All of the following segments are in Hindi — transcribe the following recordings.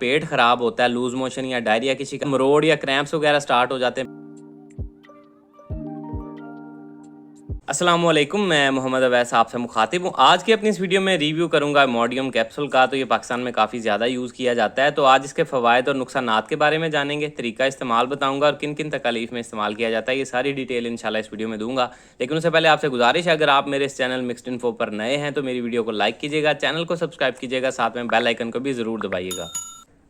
पेट खराब होता है, लूज मोशन या डायरिया की शिकायत, मरोड़ या क्रैम्प्स वगैरह स्टार्ट हो जाते हैं। अस्सलाम वालेकुम, मैं मोहम्मद अवैस आपसे मुखातिब हूँ। आज की अपनी इस वीडियो में रिव्यू करूंगा इमोडियम कैप्सूल का। तो ये पाकिस्तान में काफ़ी ज़्यादा यूज़ किया जाता है। तो आज इसके फ़वाइद और नुकसानात के बारे में जानेंगे, तरीका इस्तेमाल बताऊंगा और किन किन तकालीफ में इस्तेमाल किया जाता है। ये सारी डिटेल इंशाल्लाह इस वीडियो में दूंगा। लेकिन उससे पहले आपसे गुजारिश है, अगर आप मेरे इस चैनल मिक्स्ड इन्फो पर नए हैं तो मेरी वीडियो को लाइक कीजिएगा, चैनल को सब्सक्राइब कीजिएगा, साथ में बेल आइकन को भी ज़रूर दबाइएगा।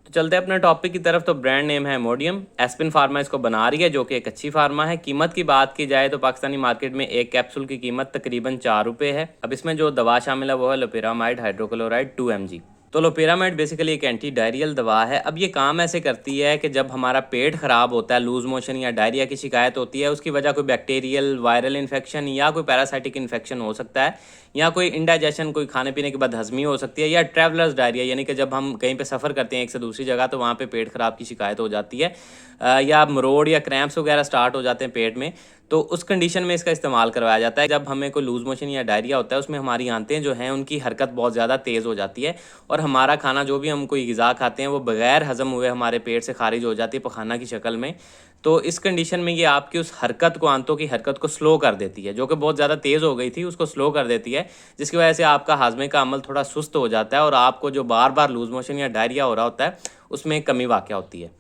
तो चलते हैं अपने टॉपिक की तरफ। तो ब्रांड नेम है इमोडियम। एस्पिन फार्मा इसको बना रही है, जो कि एक अच्छी फार्मा है। कीमत की बात की जाए तो पाकिस्तानी मार्केट में एक कैप्सूल की कीमत तकरीबन 4 रुपये है। अब इसमें जो दवा शामिल है वो है लोपेरामाइड हाइड्रोक्लोराइड 2 mg। तो लोपेरामाइड बेसिकली एक एंटी डायरियल दवा है। अब ये काम ऐसे करती है कि जब हमारा पेट ख़राब होता है, लूज मोशन या डायरिया की शिकायत होती है, उसकी वजह कोई बैक्टीरियल वायरल इन्फेक्शन या कोई पैरासाइटिक इन्फेक्शन हो सकता है, या कोई इंडाइजेशन, कोई खाने पीने के बाद हजमी हो सकती है, या ट्रैवलर्स डायरिया यानी कि जब हम कहीं पे सफ़र करते हैं एक से दूसरी जगह तो वहाँ पे पेट ख़राब की शिकायत हो जाती है, या मरोड़ या क्रैम्प्स वगैरह स्टार्ट हो जाते हैं पेट में। तो उस कंडीशन में इसका इस्तेमाल करवाया जाता है। जब हमें कोई लूज मोशन या डायरिया होता है, उसमें हमारी आंतें जो हैं उनकी हरकत बहुत ज़्यादा तेज़ हो जाती है और हमारा खाना, जो भी हम कोई ग़िज़ा खाते हैं, वो बग़ैर हज़म हुए हमारे पेट से खारिज हो जाती है पखाना की शक्ल में। तो इस कंडीशन में ये आपकी उस हरकत को, आंतों की हरकत को स्लो कर देती है, जो कि बहुत ज़्यादा तेज़ हो गई थी उसको स्लो कर देती है, जिसकी वजह से आपका हाजमे का अमल थोड़ा सुस्त हो जाता है और आपको जो बार बार लूज मोशन या डायरिया हो रहा होता है उसमें कमी वाक़या होती है।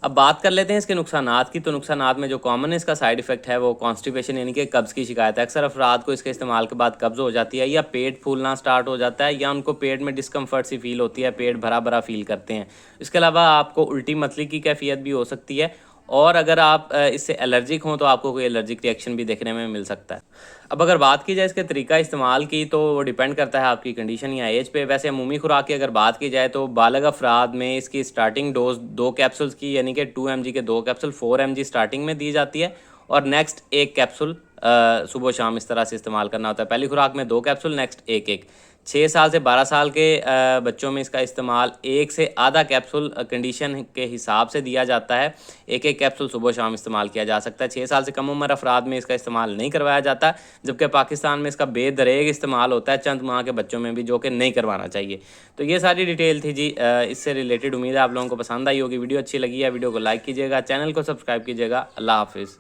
अब बात कर लेते हैं इसके नुकसानात की। तो नुकसानात में जो कॉमन इसका साइड इफेक्ट है वो कॉन्स्टिपेशन यानी कि कब्ज़ की शिकायत है। अक्सर अफराद को इसके इस्तेमाल के बाद कब्ज़ हो जाती है, या पेट फूलना स्टार्ट हो जाता है, या उनको पेट में डिस्कम्फर्ट सी फील होती है, पेट भरा भरा फील करते हैं। इसके अलावा आपको उल्टी मतली की कैफियत भी हो सकती है, और अगर आप इससे एलर्जिक हों तो आपको कोई एलर्जिक रिएक्शन भी देखने में मिल सकता है। अब अगर बात की जाए इसके तरीका इस्तेमाल की, तो वो डिपेंड करता है आपकी कंडीशन या एज पे। वैसे अमूमी खुराक की अगर बात की जाए तो बालग अफराद में इसकी स्टार्टिंग डोज 2 कैप्सूल्स की यानी कि 2 mg के 2 कैप्सूल 4 mg स्टार्टिंग में दी जाती है, और नेक्स्ट एक कैप्सूल सुबह शाम इस तरह से इस्तेमाल करना होता है। पहली खुराक में 2 कैप्सूल, नेक्स्ट एक एक। 6 साल से 12 साल के बच्चों में इसका इस्तेमाल 1 से आधा कैप्सूल कंडीशन के हिसाब से दिया जाता है। एक एक कैप्सूल सुबह शाम इस्तेमाल किया जा सकता है। 6 साल से कम उम्र अफराद में इसका इस्तेमाल नहीं करवाया जाता, जबकि पाकिस्तान में इसका बेदरेग इस्तेमाल होता है चंद माह के बच्चों में भी, जो कि नहीं करवाना चाहिए। तो ये सारी डिटेल थी जी इससे रिलेटेड। उम्मीद है आप लोगों को पसंद आई होगी। वीडियो अच्छी लगी है, वीडियो को लाइक कीजिएगा, चैनल को सब्सक्राइब कीजिएगा। अल्लाह हाफिज़।